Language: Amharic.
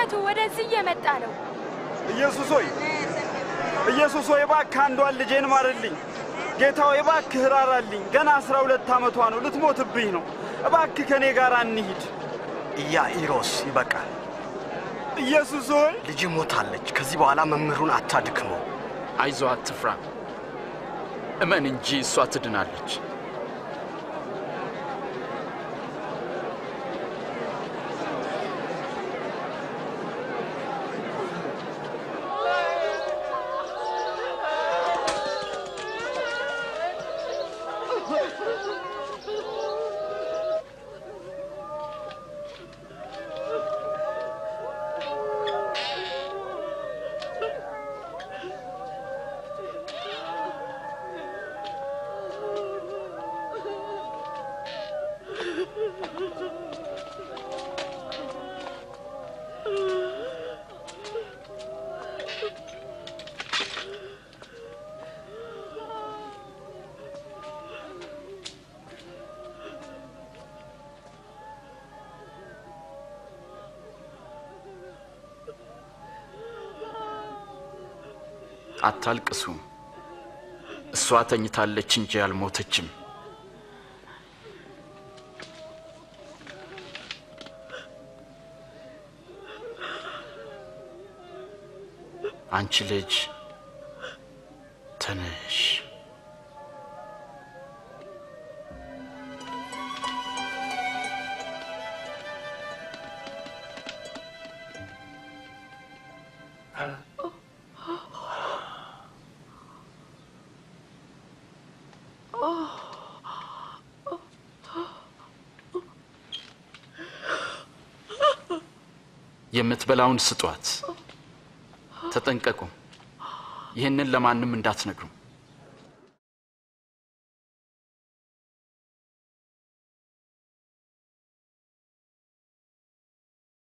ተመልከቱ ወደዚህ እየመጣ ነው ኢየሱስ ሆይ እባክህ አንዷን ልጄን ማርልኝ ጌታ ሆይ እባክህ ራራልኝ ገና 12 ዓመቷ ነው ልትሞትብኝ ነው እባክህ ከኔ ጋር እንሂድ ኢያኢሮስ ይበቃል ኢየሱስ ሆይ ልጅ ሞታለች ከዚህ በኋላ መምህሩን አታድክመው አይዞህ አትፍራ እመን እንጂ እሷ ትድናለች አታልቅሱ እሷ ተኝታለች እንጂ አልሞተችም አንቺ ልጅ ተነሽ የምትበላውን ስጧት ተጠንቀቁ ይሄንን ለማንም እንዳትነግሩ